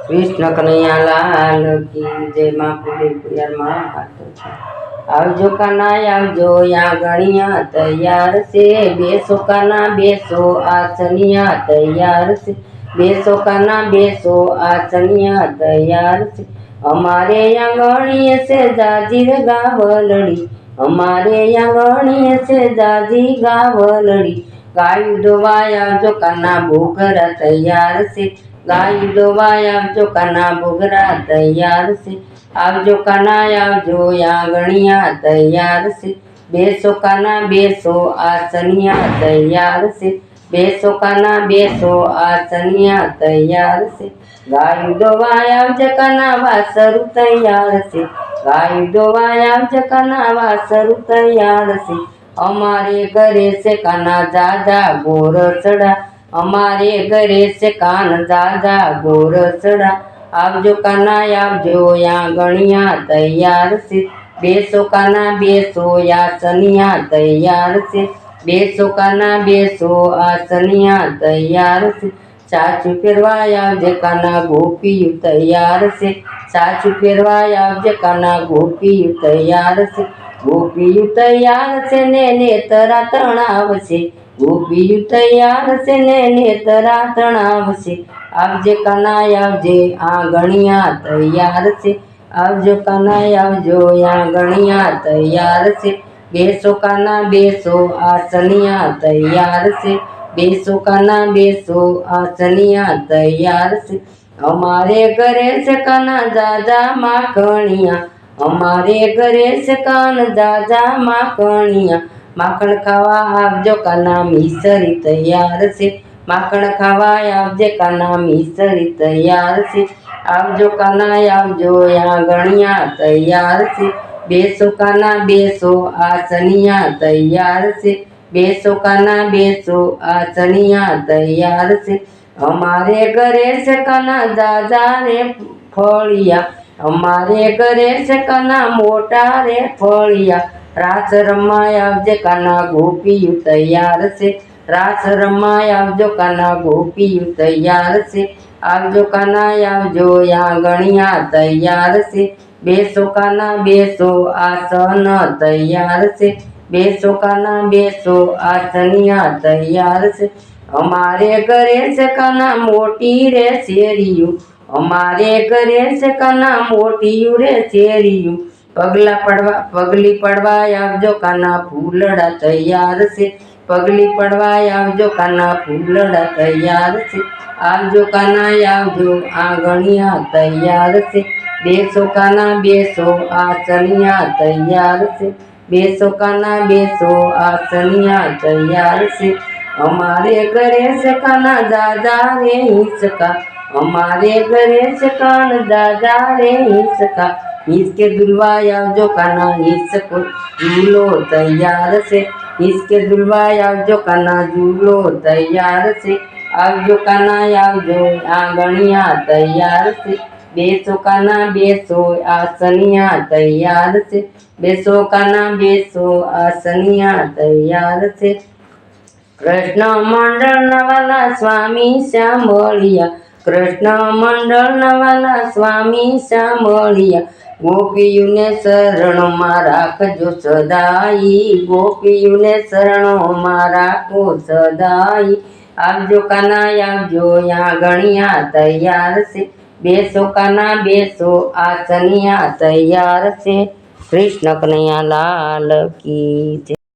कृष्ण कन्हैया लाल की जय। माँ पुलिया माँ आवजो काना आवजो या गणिया तैयार से बेसो काना बेसो आसनिया तैयार से बेसो काना बेसो आसनिया तैयार से हमारे आंगणीय से जाजीर गावलड़ी हमारे आंगणीय से जाजी गावलड़ी गाय दुवाया जो काना भूखरा तैयार से गाय दुवाया जो काना भूखरा तैयार से आवजो काना आवजो या गणिया तैयार से बेसो काना बेसो आसनिया तैयार से बेसो काना बेसो आसनिया तैयार से गाय दोवाया जकाना वासरु तैयार से गाय दोवाया जकाना वासरु तैयार से हमारे घरे से काना दादा गोर चढ़ा हमारे घरे से कान दादा गोर चढ़ा आवजो काना आवजो या गणिया तैयार से बेसो काना बेसो या सनिया तैयार से बेसो काना बेसो आसनिया तैयार से साचू फेरवाया आवजे काना गोपीयु तैयार से साचू फेरवाया आवजे काना गोपीयु तैयार से गोपीयु तैयार से ने तरा तणाव से गोपीयु तैयार से ने तरा तणाव से आवजे काना आवजे आ गणिया तैयार से आवजो काना आवजो या गणिया तैयार से बेसो काना बेसो आसनिया तैयार से बेसो काना बेसो आसनिया तैयार से हमारे घरे से काना दादा माखणिया हमारे घरे से कान दादा माखणिया माखण खावा आवजो काना मिसरी तैयार से माखण खावा आवजे काना मिसरी तैयार से आवजो काना आवजो या गणिया तैयार से बेसो काना बेसो आसनिया तैयार से बेसो काना बेसो आसनिया तैयार से हमारे घरे से काना दादा रे फलिया हमारे घरे से काना मोटा रे फलिया रास रमाया आवजे काना गोपीयु तैयार से रास रमाया आवजो काना गोपीयु तैयार से आवजो काना आवजो या गणिया तैयार से बेसो काना बेसो आसन तैयार से बेसो काना बेसो आसनिया तैयार से हमारे घरे से काना मोटी रे शेरियू हमारे घरे से काना मोटी रे शेरियू पगली पड़वा आवजो काना फूलड़ा तैयार से पगली पड़वा आवजो काना फूलड़ा तैयार से आवजो काना आवजो आ गणिया तैयार से बेसो काना बेसो आसनिया तैयार से बेसो काना बेसो आसनिया तैयार से हमारे घरे से काना दादा रे हिसका हमारे घरे से कान दादा रे हिसका इसके दुलवा आवजो काना हिसको झूलो तैयार से इसके दुलवा आवजो काना झूलो तैयार से आवजो काना आवजो आ गणिया तैयार से बेसो काना बेसो आसनिया तैयार से बेसो काना बेसो आसनिया तैयार से कृष्ण मंडल नवाला स्वामी श्यामलिया कृष्ण मंडल नवाला स्वामी श्यामलिया गोपीयुने शरणों में राखजो सदाई गोपीयुने शरणों में राखो सदाई आवजो काना आवजो या गणिया तैयार से बेसो काना बेसो आसनिया तैयार से। कृष्ण कन्हैया लाल की जय।